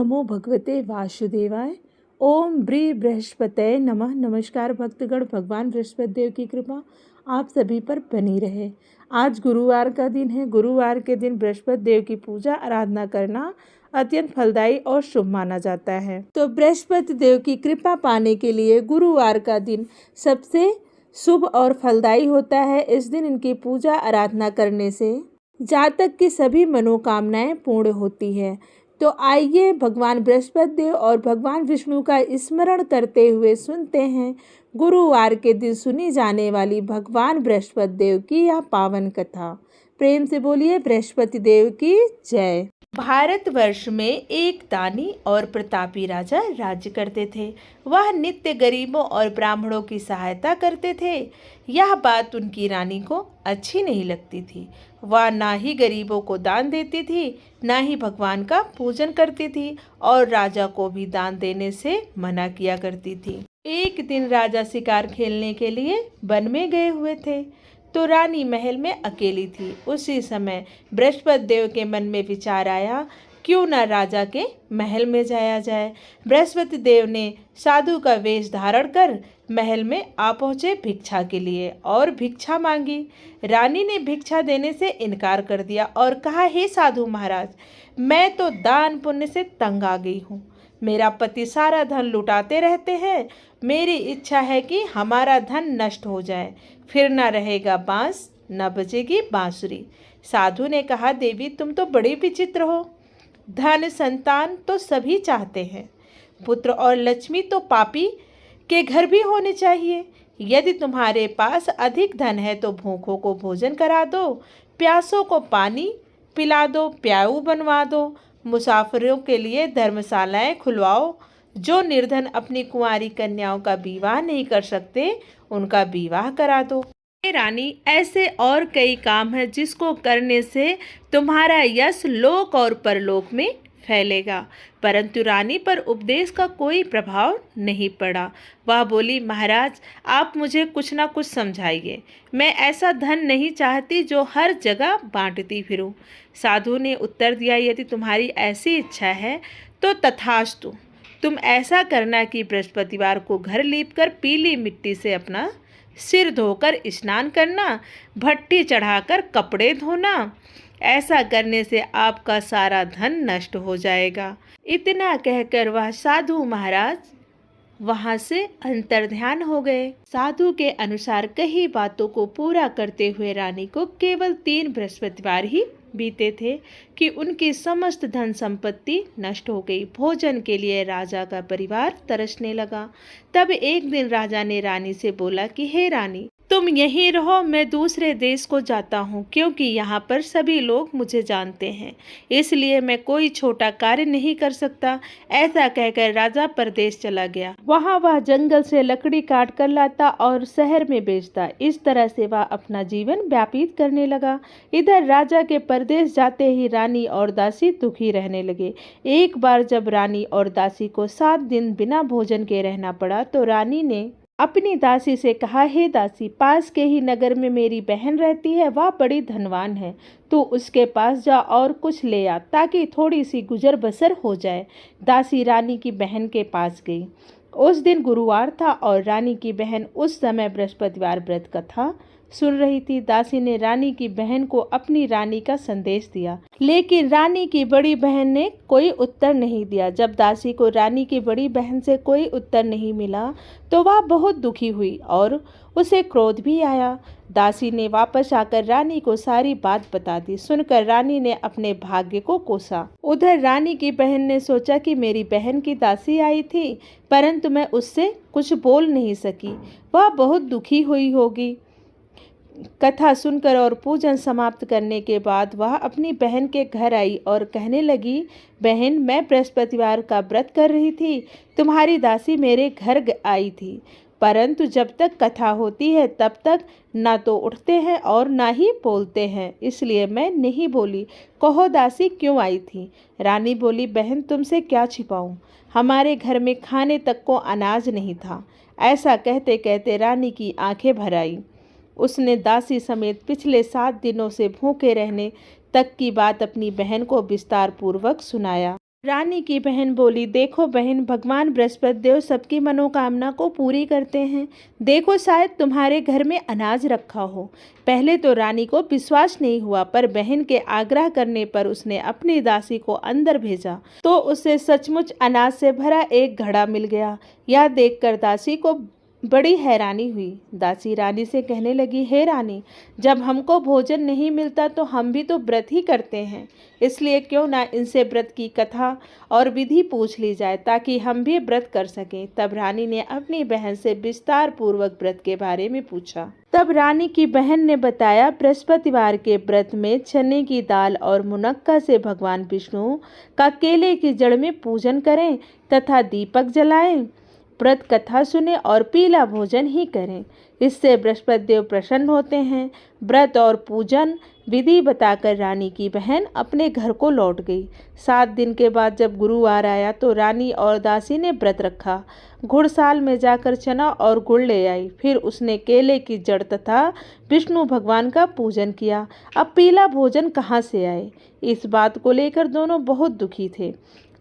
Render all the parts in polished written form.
नमो भगवते वासुदेवाय। ओम ब्री बृहस्पतये नमः। नमस्कार भक्तगण, भगवान बृहस्पति देव की कृपा आप सभी पर बनी रहे। आज गुरुवार का दिन है। गुरुवार के दिन बृहस्पति देव की पूजा आराधना करना अत्यंत फलदायी और शुभ माना जाता है। तो बृहस्पति देव की कृपा पाने के लिए गुरुवार का दिन सबसे शुभ और फलदायी होता है। इस दिन इनकी पूजा आराधना करने से जातक की सभी मनोकामनाएं पूर्ण होती है। तो आइए भगवान बृहस्पति देव और भगवान विष्णु का स्मरण करते हुए सुनते हैं गुरुवार के दिन सुनी जाने वाली भगवान बृहस्पति देव की यह पावन कथा। प्रेम से बोलिए बृहस्पति देव की जय। भारतवर्ष में एक दानी और प्रतापी राजा राज्य करते थे। वह नित्य गरीबों और ब्राह्मणों की सहायता करते थे। यह बात उनकी रानी को अच्छी नहीं लगती थी। वह ना ही गरीबों को दान देती थी, ना ही भगवान का पूजन करती थी और राजा को भी दान देने से मना किया करती थी। एक दिन राजा शिकार खेलने के लिए वन में गए हुए थे, तो रानी महल में अकेली थी। उसी समय बृहस्पति देव के मन में विचार आया, क्यों न राजा के महल में जाया जाए। बृहस्पति देव ने साधु का वेश धारण कर महल में आ पहुँचे भिक्षा के लिए और भिक्षा मांगी। रानी ने भिक्षा देने से इनकार कर दिया और कहा, हे साधु महाराज, मैं तो दान पुण्य से तंग आ गई हूँ। मेरा पति सारा धन लुटाते रहते हैं। मेरी इच्छा है कि हमारा धन नष्ट हो जाए, फिर न रहेगा बांस न बजेगी बांसुरी। साधु ने कहा, देवी तुम तो बड़ी विचित्र हो। धन संतान तो सभी चाहते हैं, पुत्र और लक्ष्मी तो पापी के घर भी होने चाहिए। यदि तुम्हारे पास अधिक धन है तो भूखों को भोजन करा दो, प्यासों को पानी पिला दो, प्याऊ बनवा दो, मुसाफिरों के लिए धर्मशालाएं खुलवाओ। जो निर्धन अपनी कुंवारी कन्याओं का विवाह नहीं कर सकते, उनका विवाह करा दो। रानी, ऐसे और कई काम हैं जिसको करने से तुम्हारा यश लोक और परलोक में फैलेगा। परंतु रानी पर उपदेश का कोई प्रभाव नहीं पड़ा। वह बोली, महाराज आप मुझे कुछ ना कुछ समझाइए। मैं ऐसा धन नहीं चाहती जो हर जगह बांटती फिरूं। साधु ने उत्तर दिया, यदि तुम्हारी ऐसी इच्छा है तो तथास्तु। तुम ऐसा करना कि बृहस्पतिवार को घर लीपकर पीली मिट्टी से अपना सिर धोकर स्नान करना, भट्टी चढ़ाकर कपड़े धोना। ऐसा करने से आपका सारा धन नष्ट हो जाएगा। इतना कहकर वह साधु महाराज वहां से अंतर्ध्यान हो गए। साधु के अनुसार कई बातों को पूरा करते हुए रानी को केवल 3 बृहस्पतिवार ही बीते थे कि उनकी समस्त धन संपत्ति नष्ट हो गई। भोजन के लिए राजा का परिवार तरसने लगा। तब एक दिन राजा ने रानी से बोला कि हे रानी, तुम यहीं रहो, मैं दूसरे देश को जाता हूँ, क्योंकि यहाँ पर सभी लोग मुझे जानते हैं, इसलिए मैं कोई छोटा कार्य नहीं कर सकता। ऐसा कहकर राजा परदेश चला गया। वहाँ वह जंगल से लकड़ी काट कर लाता और शहर में बेचता। इस तरह से वह अपना जीवन व्यतीत करने लगा। इधर राजा के परदेश जाते ही रानी और दासी दुखी रहने लगे। एक बार जब रानी और दासी को 7 दिन बिना भोजन के रहना पड़ा, तो रानी ने अपनी दासी से कहा, हे दासी, पास के ही नगर में मेरी बहन रहती है, वह बड़ी धनवान है, तो उसके पास जा और कुछ ले आ, ताकि थोड़ी सी गुजर बसर हो जाए। दासी रानी की बहन के पास गई। उस दिन गुरुवार था और रानी की बहन उस समय बृहस्पतिवार व्रत कथा सुन रही थी। दासी ने रानी की बहन को अपनी रानी का संदेश दिया, लेकिन रानी की बड़ी बहन ने कोई उत्तर नहीं दिया। जब दासी को रानी की बड़ी बहन से कोई उत्तर नहीं मिला, तो वह बहुत दुखी हुई और उसे क्रोध भी आया। दासी ने वापस आकर रानी को सारी बात बता दी। सुनकर रानी ने अपने भाग्य को कोसा। उधर रानी की बहन ने सोचा कि मेरी बहन की दासी आई थी, परंतु मैं उससे कुछ बोल नहीं सकी, वह बहुत दुखी हुई होगी। कथा सुनकर और पूजन समाप्त करने के बाद वह अपनी बहन के घर आई और कहने लगी, बहन, मैं बृहस्पतिवार का व्रत कर रही थी, तुम्हारी दासी मेरे घर आई थी, परंतु जब तक कथा होती है तब तक ना तो उठते हैं और ना ही बोलते हैं, इसलिए मैं नहीं बोली। कहो दासी क्यों आई थी? रानी बोली, बहन तुमसे क्या छिपाऊं, हमारे घर में खाने तक को अनाज नहीं था। ऐसा कहते कहते रानी की आंखें भर आई। उसने दासी समेत पिछले 7 दिनों से भूखे रहने तक की बात अपनी बहन को विस्तार पूर्वक सुनाया। रानी की बहन बोली, देखो बहन, भगवान बृहस्पति देव सबकी मनोकामना को पूरी करते हैं। देखो शायद तुम्हारे घर में अनाज रखा हो। पहले तो रानी को विश्वास नहीं हुआ, पर बहन के आग्रह करने पर उसने अपनी दासी को अंदर भेजा तो उसे सचमुच अनाज से भरा एक घड़ा मिल गया। यह देखकर दासी को बड़ी हैरानी हुई। दासी रानी से कहने लगी, हे रानी, जब हमको भोजन नहीं मिलता तो हम भी तो व्रत ही करते हैं, इसलिए क्यों ना इनसे व्रत की कथा और विधि पूछ ली जाए ताकि हम भी व्रत कर सकें। तब रानी ने अपनी बहन से विस्तार पूर्वक व्रत के बारे में पूछा। तब रानी की बहन ने बताया, बृहस्पतिवार के व्रत में चने की दाल और मुनक्का से भगवान विष्णु का केले की जड़ में पूजन करें तथा दीपक जलाएं, व्रत कथा सुने और पीला भोजन ही करें। इससे बृहस्पति देव प्रसन्न होते हैं। व्रत और पूजन विधि बताकर रानी की बहन अपने घर को लौट गई। 7 दिन के बाद जब गुरुवार आया तो रानी और दासी ने व्रत रखा। घुड़साल में जाकर चना और गुड़ ले आई। फिर उसने केले की जड़ तथा विष्णु भगवान का पूजन किया। अब पीला भोजन कहाँ से आए, इस बात को लेकर दोनों बहुत दुखी थे।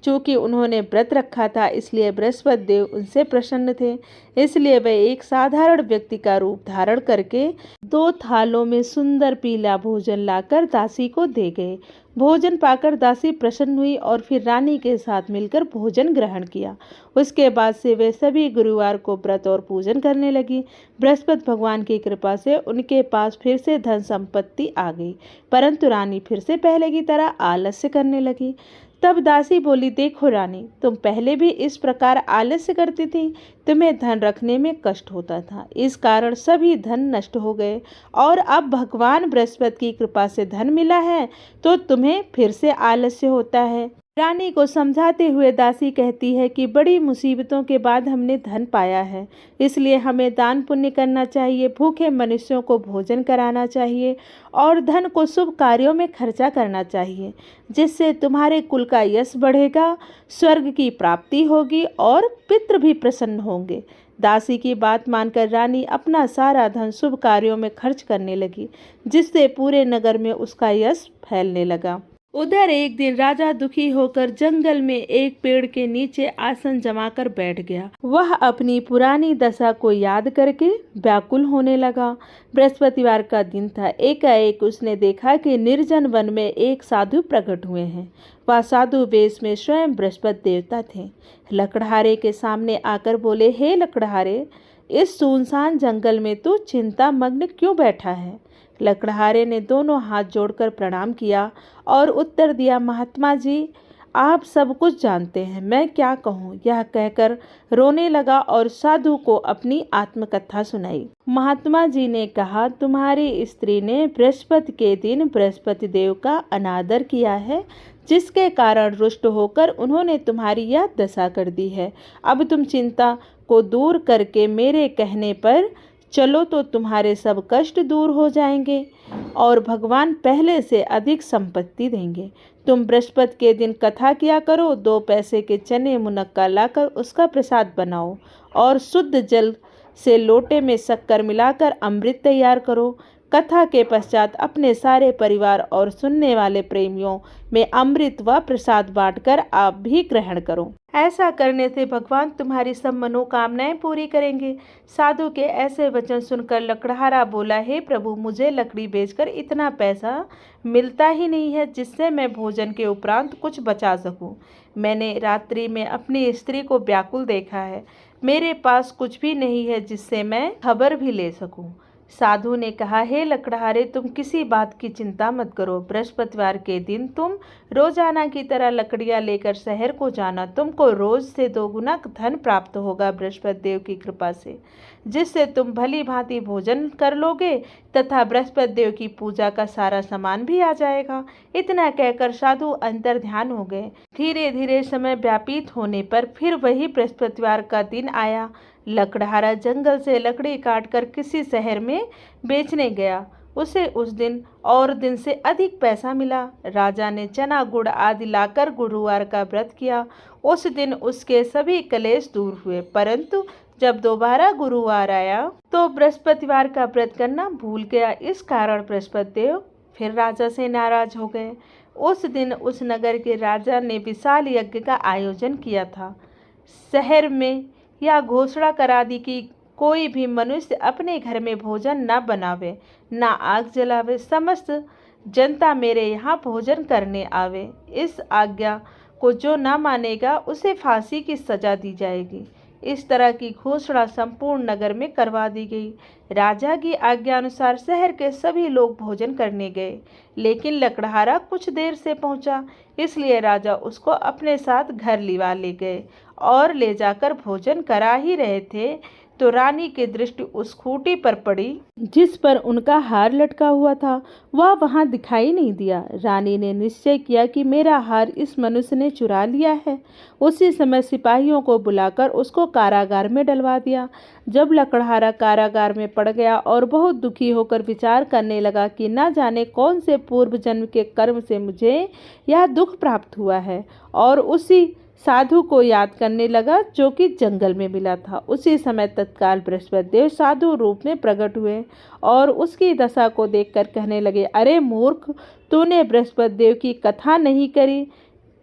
चूँकि उन्होंने व्रत रखा था इसलिए बृहस्पति देव उनसे प्रसन्न थे, इसलिए वे एक साधारण व्यक्ति का रूप धारण करके 2 थालों में सुंदर पीला भोजन लाकर दासी को दे गए। भोजन पाकर दासी प्रसन्न हुई और फिर रानी के साथ मिलकर भोजन ग्रहण किया। उसके बाद से वे सभी गुरुवार को व्रत और पूजन करने लगी। बृहस्पति भगवान की कृपा से उनके पास फिर से धन संपत्ति आ गई, परंतु रानी फिर से पहले की तरह आलस्य करने लगी। तब दासी बोली, देखो रानी, तुम पहले भी इस प्रकार आलस्य करती थी, तुम्हें धन रखने में कष्ट होता था, इस कारण सभी धन नष्ट हो गए और अब भगवान बृहस्पति की कृपा से धन मिला है तो तुम्हें फिर से आलस्य होता है। रानी को समझाते हुए दासी कहती है कि बड़ी मुसीबतों के बाद हमने धन पाया है, इसलिए हमें दान पुण्य करना चाहिए, भूखे मनुष्यों को भोजन कराना चाहिए और धन को शुभ कार्यों में खर्चा करना चाहिए, जिससे तुम्हारे कुल का यश बढ़ेगा, स्वर्ग की प्राप्ति होगी और पितृ भी प्रसन्न होंगे। दासी की बात मानकर रानी अपना सारा धन शुभ कार्यों में खर्च करने लगी, जिससे पूरे नगर में उसका यश फैलने लगा। उधर एक दिन राजा दुखी होकर जंगल में एक पेड़ के नीचे आसन जमाकर बैठ गया। वह अपनी पुरानी दशा को याद करके व्याकुल होने लगा। बृहस्पतिवार का दिन था। एकाएक उसने देखा कि निर्जन वन में एक साधु प्रकट हुए हैं। वह साधु वेश में स्वयं बृहस्पति देवता थे। लकड़हारे के सामने आकर बोले, हे लकड़हारे, इस सुनसान जंगल में तू चिंता मग्न क्यों बैठा है? लकड़हारे ने दोनों हाथ जोड़कर प्रणाम किया और उत्तर दिया, महात्मा जी, आप सब कुछ जानते हैं, मैं क्या कहूँ। यह कहकर रोने लगा और साधु को अपनी आत्मकथा सुनाई। महात्मा जी ने कहा, तुम्हारी स्त्री ने बृहस्पति के दिन बृहस्पति देव का अनादर किया है, जिसके कारण रुष्ट होकर उन्होंने तुम्हारी यह दशा कर दी है। अब तुम चिंता को दूर करके मेरे कहने पर चलो तो तुम्हारे सब कष्ट दूर हो जाएंगे और भगवान पहले से अधिक संपत्ति देंगे। तुम बृहस्पति के दिन कथा किया करो, 2 पैसे के चने मुनक्का लाकर उसका प्रसाद बनाओ और शुद्ध जल से लोटे में शक्कर मिलाकर अमृत तैयार करो। कथा के पश्चात अपने सारे परिवार और सुनने वाले प्रेमियों में अमृत व प्रसाद बांटकर आप भी ग्रहण करो। ऐसा करने से भगवान तुम्हारी सब मनोकामनाएं पूरी करेंगे। साधु के ऐसे वचन सुनकर लकड़हारा बोला, हे प्रभु, मुझे लकड़ी बेचकर इतना पैसा मिलता ही नहीं है जिससे मैं भोजन के उपरांत कुछ बचा सकूं। मैंने रात्रि में अपनी स्त्री को व्याकुल देखा है, मेरे पास कुछ भी नहीं है जिससे मैं खबर भी ले सकूं। साधु ने कहा, हे लकड़हारे, तुम किसी बात की चिंता मत करो। बृहस्पतिवार के दिन तुम रोजाना की तरह लकड़ियां लेकर शहर को जाना। तुमको रोज से 2 गुना धन प्राप्त होगा बृहस्पति देव की कृपा से, जिससे तुम भली भांति भोजन कर लोगे तथा बृहस्पति देव की पूजा का सारा सामान भी आ जाएगा। इतना कहकर साधु अंतर ध्यान हो गए। धीरे धीरे समय व्यापित होने पर फिर वही बृहस्पतिवार का दिन आया। लकड़हारा जंगल से लकड़ी काटकर किसी शहर में बेचने गया। उसे उस दिन और दिन से अधिक पैसा मिला। राजा ने चना गुड़ आदि लाकर गुरुवार का व्रत किया। उस दिन उसके सभी कलेश दूर हुए, परंतु जब दोबारा गुरुवार आया तो बृहस्पतिवार का व्रत करना भूल गया। इस कारण बृहस्पति देव फिर राजा से नाराज हो गए। उस दिन उस नगर के राजा ने विशाल यज्ञ का आयोजन किया था। शहर में यह घोषणा करा दी कि कोई भी मनुष्य अपने घर में भोजन न बनावे, न आग जलावे, समस्त जनता मेरे यहाँ भोजन करने आवे। इस आज्ञा को जो न मानेगा उसे फांसी की सजा दी जाएगी। इस तरह की घोषणा संपूर्ण नगर में करवा दी गई। राजा की आज्ञा अनुसार शहर के सभी लोग भोजन करने गए, लेकिन लकड़हारा कुछ देर से पहुंचा, इसलिए राजा उसको अपने साथ घर लिवा ले गए और ले जाकर भोजन करा ही रहे थे तो रानी की दृष्टि उस खूंटी पर पड़ी जिस पर उनका हार लटका हुआ था। वह वहां दिखाई नहीं दिया। रानी ने निश्चय किया कि मेरा हार इस मनुष्य ने चुरा लिया है। उसी समय सिपाहियों को बुलाकर उसको कारागार में डलवा दिया। जब लकड़हारा कारागार में पड़ गया और बहुत दुखी होकर विचार करने लगा कि न जाने कौन से पूर्व जन्म के कर्म से मुझे यह दुख प्राप्त हुआ है, और उसी साधु को याद करने लगा जो कि जंगल में मिला था। उसी समय तत्काल बृहस्पति देव साधु रूप में प्रकट हुए और उसकी दशा को देखकर कहने लगे, अरे मूर्ख, तूने बृहस्पति देव की कथा नहीं करी,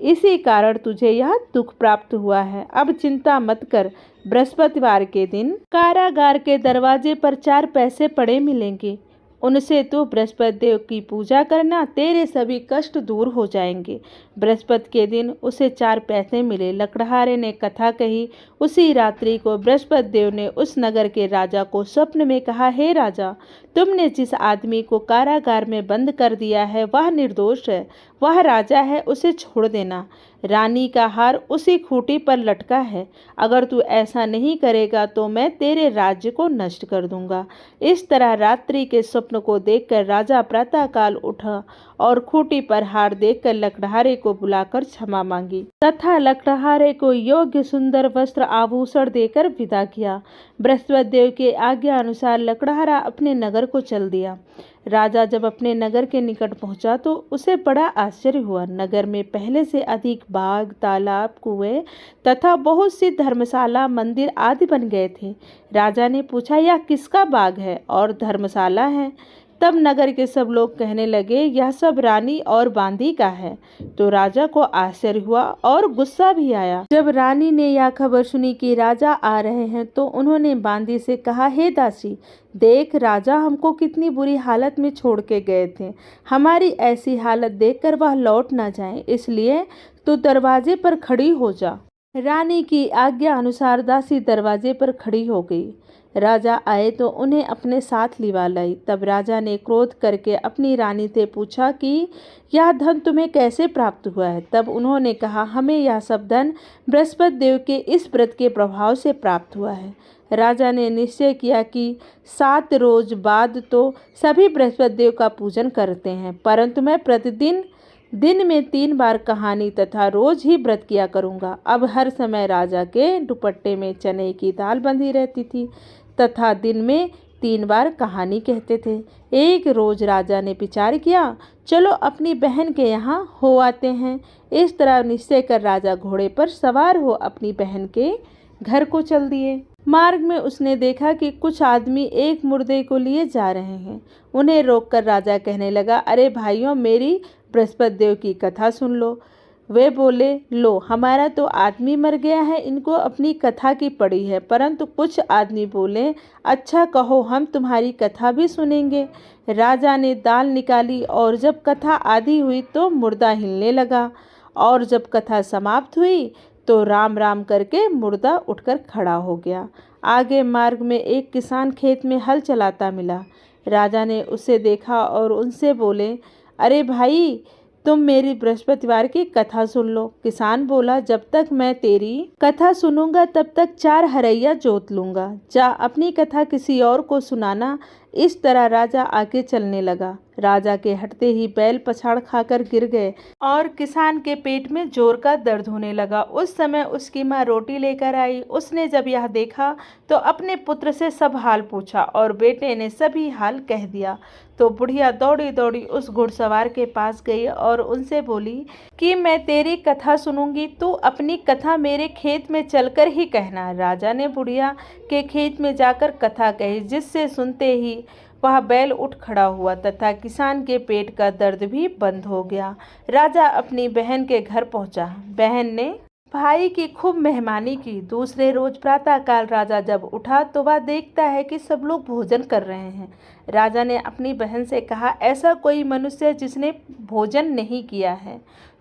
इसी कारण तुझे यह दुख प्राप्त हुआ है। अब चिंता मत कर, बृहस्पतिवार के दिन कारागार के दरवाजे पर 4 पैसे पड़े मिलेंगे, उनसे तो बृहस्पति देव की पूजा करना, तेरे सभी कष्ट दूर हो जाएंगे। बृहस्पति के दिन उसे 4 पैसे मिले। लकड़हारे ने कथा कही। उसी रात्रि को बृहस्पति देव ने उस नगर के राजा को स्वप्न में कहा, हे राजा, तुमने जिस आदमी को कारागार में बंद कर दिया है वह निर्दोष है, वह राजा है, उसे छोड़ देना। रानी का हार उसी खूंटी पर लटका है। अगर तू ऐसा नहीं करेगा तो मैं तेरे राज्य को नष्ट कर दूंगा। इस तरह रात्रि के स्वप्न को देखकर राजा प्रातःकाल उठा और खूंटी पर हार देखकर लकड़हारे को बुलाकर क्षमा मांगी तथा लकड़हारे को योग्य सुंदर वस्त्र आभूषण देकर विदा किया। बृहस्पति देव के आज्ञा अनुसार लकड़हारा अपने नगर को चल दिया। राजा जब अपने नगर के निकट पहुंचा तो उसे बड़ा आश्चर्य हुआ। नगर में पहले से अधिक बाग, तालाब, कुएं तथा बहुत सी धर्मशाला, मंदिर आदि बन गए थे। राजा ने पूछा, यह किसका बाग है और धर्मशाला है? तब नगर के सब लोग कहने लगे, यह सब रानी और बांदी का है। तो राजा को आश्चर्य हुआ और गुस्सा भी आया। जब रानी ने यह खबर सुनी कि राजा आ रहे हैं तो उन्होंने बांदी से कहा, हे दासी, देख, राजा हमको कितनी बुरी हालत में छोड़ के गए थे। हमारी ऐसी हालत देखकर वह लौट ना जाए, इसलिए तू दरवाजे पर खड़ी हो जा। रानी की आज्ञा अनुसार दासी दरवाजे पर खड़ी हो गई। राजा आए तो उन्हें अपने साथ लिवा लाई। तब राजा ने क्रोध करके अपनी रानी से पूछा कि यह धन तुम्हें कैसे प्राप्त हुआ है? तब उन्होंने कहा, हमें यह सब धन बृहस्पति देव के इस व्रत के प्रभाव से प्राप्त हुआ है। राजा ने निश्चय किया कि 7 रोज बाद तो सभी बृहस्पति देव का पूजन करते हैं, परंतु मैं प्रतिदिन दिन में 3 बार कहानी तथा रोज ही व्रत किया करूँगा। अब हर समय राजा के दुपट्टे में चने की दाल बंधी रहती थी तथा दिन में 3 बार कहानी कहते थे। एक रोज राजा ने विचार किया, चलो अपनी बहन के यहाँ हो आते हैं। इस तरह निश्चय कर राजा घोड़े पर सवार हो अपनी बहन के घर को चल दिए। मार्ग में उसने देखा कि कुछ आदमी एक मुर्दे को लिए जा रहे हैं। उन्हें रोककर राजा कहने लगा, अरे भाइयों, मेरी बृहस्पति देव की कथा सुन लो। वे बोले, लो, हमारा तो आदमी मर गया है, इनको अपनी कथा की पड़ी है। परंतु कुछ आदमी बोले, अच्छा कहो, हम तुम्हारी कथा भी सुनेंगे। राजा ने दाल निकाली और जब कथा आधी हुई तो मुर्दा हिलने लगा, और जब कथा समाप्त हुई तो राम राम करके मुर्दा उठकर खड़ा हो गया। आगे मार्ग में एक किसान खेत में हल चलाता मिला। राजा ने उसे देखा और उनसे बोले, अरे भाई, तुम मेरी बृहस्पतिवार की कथा सुन लो। किसान बोला, जब तक मैं तेरी कथा सुनूंगा तब तक 4 हरैया जोत लूंगा। जा अपनी कथा किसी और को सुनाना। इस तरह राजा आगे चलने लगा। राजा के हटते ही बैल पछाड़ खाकर गिर गए और किसान के पेट में जोर का दर्द होने लगा। उस समय उसकी माँ रोटी लेकर आई। उसने जब यह देखा तो अपने पुत्र से सब हाल पूछा और बेटे ने सभी हाल कह दिया। तो बुढ़िया दौड़ी दौड़ी उस घुड़सवार के पास गई और उनसे बोली कि मैं तेरी कथा सुनूंगी, तू अपनी कथा मेरे खेत में चलकर ही कहना। राजा ने बुढ़िया के खेत में जाकर कथा कही, जिससे सुनते ही वह बैल उठ खड़ा हुआ तथा किसान के पेट का दर्द भी बंद हो गया। राजा अपनी बहन के घर पहुंचा। बहन ने भाई की खूब मेहमानी की। दूसरे रोज प्रातःकाल राजा जब उठा तो वह देखता है कि सब लोग भोजन कर रहे हैं। राजा ने अपनी बहन से कहा, ऐसा कोई मनुष्य जिसने भोजन नहीं किया है,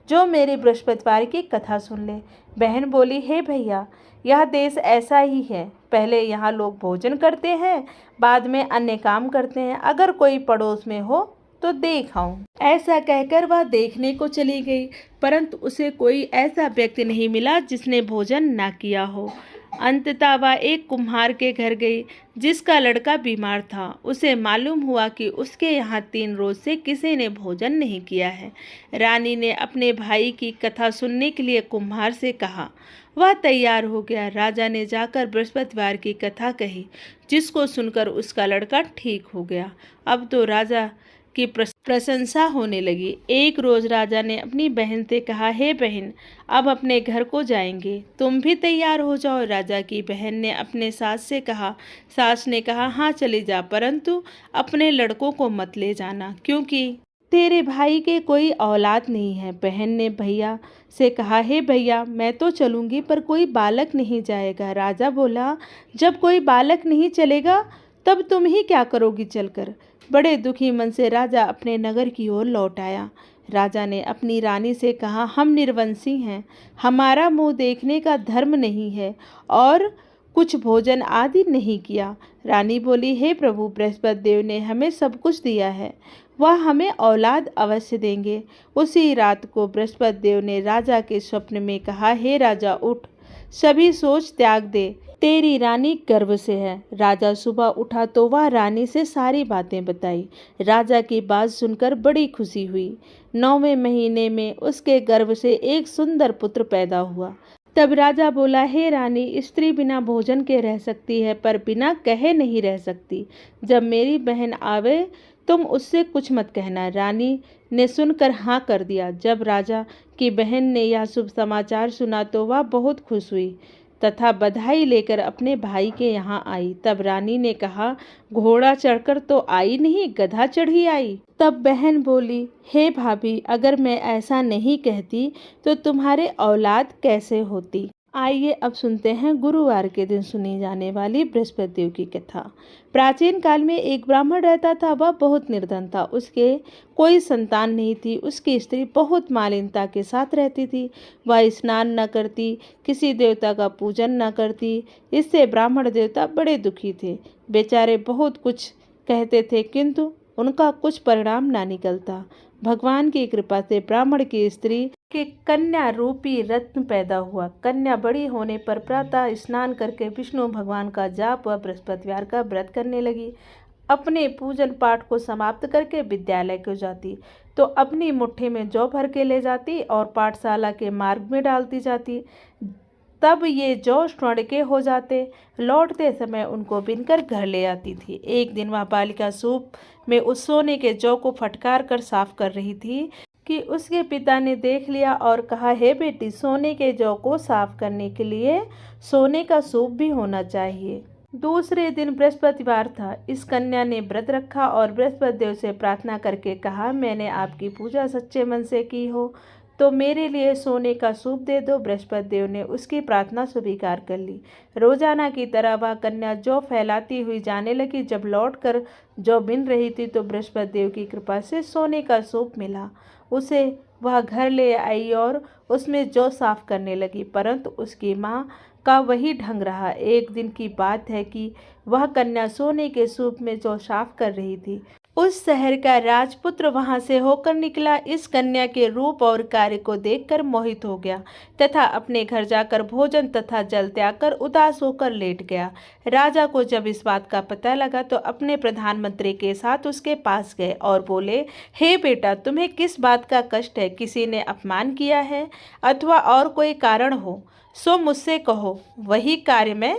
जो मेरी बृहस्पतिवार की कथा सुन ले। बहन बोली, हे भैया, यह देश ऐसा ही है। पहले यहाँ लोग भोजन करते हैं, बाद में अन्य काम करते हैं। अगर कोई पड़ोस में हो तो देख आऊं। ऐसा कहकर वह देखने को चली गई, परंतु उसे कोई ऐसा व्यक्ति नहीं मिला जिसने भोजन ना किया हो। अंततः वह एक कुम्हार के घर गई जिसका लड़का बीमार था। उसे मालूम हुआ कि उसके यहाँ 3 रोज से किसी ने भोजन नहीं किया है। रानी ने अपने भाई की कथा सुनने के लिए कुम्हार से कहा। वह तैयार हो गया। राजा ने जाकर बृहस्पतिवार की कथा कही, जिसको सुनकर उसका लड़का ठीक हो गया। अब तो राजा की प्रशंसा होने लगी। एक रोज राजा ने अपनी बहन से कहा, हे बहन, अब अपने घर को जाएंगे, तुम भी तैयार हो जाओ। राजा की बहन ने अपने सास से कहा। सास ने कहा, हाँ चली जा, परंतु अपने लड़कों को मत ले जाना, क्योंकि तेरे भाई के कोई औलाद नहीं है। बहन ने भैया से कहा, हे भैया, मैं तो चलूंगी, पर कोई बालक नहीं जाएगा। राजा बोला, जब कोई बालक नहीं चलेगा तब तुम ही क्या करोगी चलकर। बड़े दुखी मन से राजा अपने नगर की ओर लौट आया। राजा ने अपनी रानी से कहा, हम निर्वंशी हैं, हमारा मुंह देखने का धर्म नहीं है और कुछ भोजन आदि नहीं किया। रानी बोली, हे प्रभु, बृहस्पति देव ने हमें सब कुछ दिया है, वह हमें औलाद अवश्य देंगे। उसी रात को बृहस्पति देव ने राजा के स्वप्न में कहा, हे राजा, उठ, सभी सोच त्याग दे, तेरी रानी गर्भ से है। राजा सुबह उठा तो वह रानी से सारी बातें बताई। राजा की बात सुनकर बड़ी खुशी हुई। 9वें महीने में उसके गर्भ से एक सुंदर पुत्र पैदा हुआ। तब राजा बोला, हे रानी, स्त्री बिना भोजन के रह सकती है, पर बिना कहे नहीं रह सकती। जब मेरी बहन आवे तुम उससे कुछ मत कहना। रानी ने सुनकर हाँ कर दिया। जब राजा की बहन ने यह शुभ समाचार सुना तो वह बहुत खुश हुई तथा बधाई लेकर अपने भाई के यहाँ आई। तब रानी ने कहा, घोड़ा चढ़कर तो आई नहीं, गधा चढ़ी आई। तब बहन बोली, हे भाभी, अगर मैं ऐसा नहीं कहती तो तुम्हारे औलाद कैसे होती। आइए अब सुनते हैं गुरुवार के दिन सुनी जाने वाली बृहस्पति देव की कथा। प्राचीन काल में एक ब्राह्मण रहता था। वह बहुत निर्धन था, उसके कोई संतान नहीं थी। उसकी स्त्री बहुत मालिनता के साथ रहती थी। वह स्नान न करती, किसी देवता का पूजन न करती। इससे ब्राह्मण देवता बड़े दुखी थे। बेचारे बहुत कुछ कहते थे, किंतु उनका कुछ परिणाम ना निकलता। भगवान की कृपा से ब्राह्मण की स्त्री के कन्या रूपी रत्न पैदा हुआ। कन्या बड़ी होने पर प्रातः स्नान करके विष्णु भगवान का जाप व बृहस्पतिवार का व्रत करने लगी। अपने पूजन पाठ को समाप्त करके विद्यालय को जाती तो अपनी मुट्ठी में जौ भर के ले जाती और पाठशाला के मार्ग में डालती जाती। तब ये जौ स्वर्ण के हो जाते। लौटते समय उनको बिनकर घर ले आती थी। एक दिन वह बालिका सूप में उस सोने के जौ को फटकार कर साफ कर रही थी कि उसके पिता ने देख लिया और कहा, हे बेटी, सोने के जौ को साफ करने के लिए सोने का सूप भी होना चाहिए। दूसरे दिन बृहस्पतिवार था। इस कन्या ने व्रत रखा और बृहस्पति देव से प्रार्थना करके कहा, मैंने आपकी पूजा सच्चे मन से की हो तो मेरे लिए सोने का सूप दे दो। बृहस्पति देव ने उसकी प्रार्थना स्वीकार कर ली। रोजाना की तरह वह कन्या जौ फैलाती हुई जाने लगी। जब लौटकर जौ बिन रही थी तो बृहस्पति देव की कृपा से सोने का सूप मिला। उसे वह घर ले आई और उसमें जौ साफ करने लगी, परंतु उसकी माँ का वही ढंग रहा। एक दिन की बात है कि वह कन्या सोने के सूप में जौ साफ कर रही थी। उस शहर का राजपुत्र वहां से होकर निकला। इस कन्या के रूप और कार्य को देखकर मोहित हो गया तथा अपने घर जाकर भोजन तथा जल त्याग कर उदास होकर लेट गया। राजा को जब इस बात का पता लगा तो अपने प्रधानमंत्री के साथ उसके पास गए और बोले, हे बेटा, तुम्हें किस बात का कष्ट है? किसी ने अपमान किया है अथवा और कोई कारण हो सो मुझसे कहो, वही कार्य मैं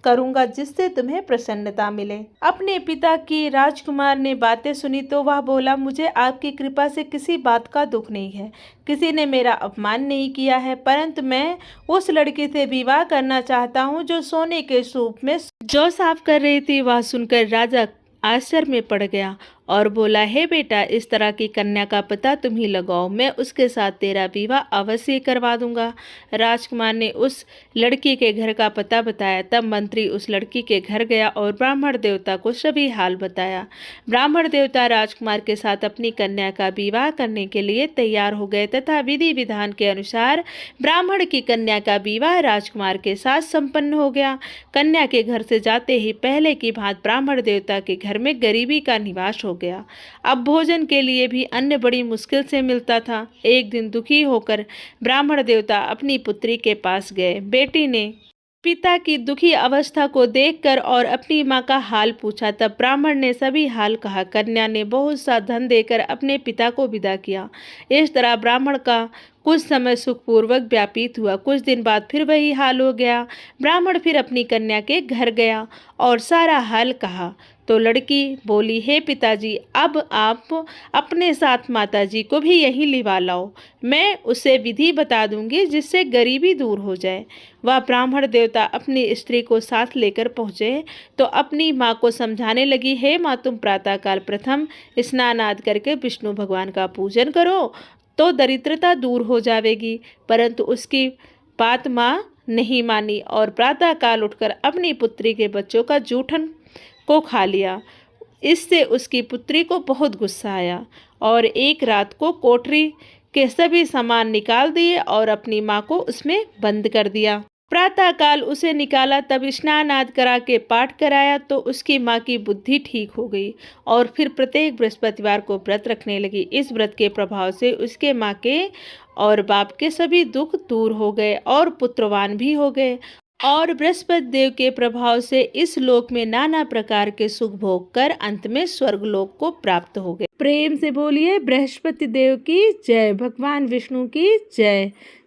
करूंगा जिससे तुम्हें प्रसन्नता मिले। अपने पिता की राजकुमार ने बातें सुनी तो वह बोला, मुझे आपकी कृपा से किसी बात का दुख नहीं है। किसी ने मेरा अपमान नहीं किया है, परंतु मैं उस लड़की से विवाह करना चाहता हूँ जो सोने के सूप में जौ साफ कर रही थी। वह सुनकर राजा आश्चर्य में पड़ गया और बोला, हे बेटा, इस तरह की कन्या का पता तुम ही लगाओ, मैं उसके साथ तेरा विवाह अवश्य करवा दूंगा। राजकुमार ने उस लड़की के घर का पता बताया। तब मंत्री उस लड़की के घर गया और ब्राह्मण देवता को सभी हाल बताया। ब्राह्मण देवता राजकुमार के साथ अपनी कन्या का विवाह करने के लिए तैयार हो गए तथा विधि विधान के अनुसार ब्राह्मण की कन्या का विवाह राजकुमार के साथ संपन्न हो गया। कन्या के घर से जाते ही पहले की भांति ब्राह्मण देवता के घर में गरीबी का निवास हो गया। अब भोजन के लिए भी अन्न बड़ी मुश्किल से मिलता था। एक दिन दुखी होकर ब्राह्मण देवता अपनी पुत्री के पास गए। बेटी ने पिता की दुखी अवस्था को देखकर और अपनी माँ का हाल पूछा। तब ब्राह्मण ने सभी हाल कहा। कन्या ने बहुत सा धन देकर अपने पिता को विदा किया। इस तरह ब्राह्मण का कुछ समय सुखपूर्वक व्यतीत हुआ। कुछ दिन बाद फिर वही हाल हो गया। ब्राह्मण फिर अपनी कन्या के घर गया और सारा हाल कहा। तो लड़की बोली, हे पिताजी, अब आप अपने साथ माताजी को भी यहीं लिवा लाओ, मैं उसे विधि बता दूंगी जिससे गरीबी दूर हो जाए। वह ब्राह्मण देवता अपनी स्त्री को साथ लेकर पहुँचे तो अपनी माँ को समझाने लगी, हे माँ, तुम प्रातःकाल प्रथम स्नान आदि करके विष्णु भगवान का पूजन करो तो दरिद्रता दूर हो जाएगी। परंतु उसकी बात माँ नहीं मानी और प्रातःकाल उठकर अपनी पुत्री के बच्चों का जूठन को खा लिया। इससे उसकी पुत्री को बहुत गुस्सा आया और एक रात को कोठरी के सभी सामान निकाल दिए और अपनी माँ को उसमें बंद कर दिया। प्रातःकाल उसे निकाला, तब स्नान आदि करा के पाठ कराया तो उसकी माँ की बुद्धि ठीक हो गई और फिर प्रत्येक बृहस्पतिवार को व्रत रखने लगी। इस व्रत के प्रभाव से उसके माँ के और बाप के सभी दुख दूर हो गए और पुत्रवान भी हो गए और बृहस्पति देव के प्रभाव से इस लोक में नाना प्रकार के सुख भोग कर अंत में स्वर्गलोक को प्राप्त हो गए। प्रेम से बोलिए बृहस्पति देव की जय, भगवान विष्णु की जय।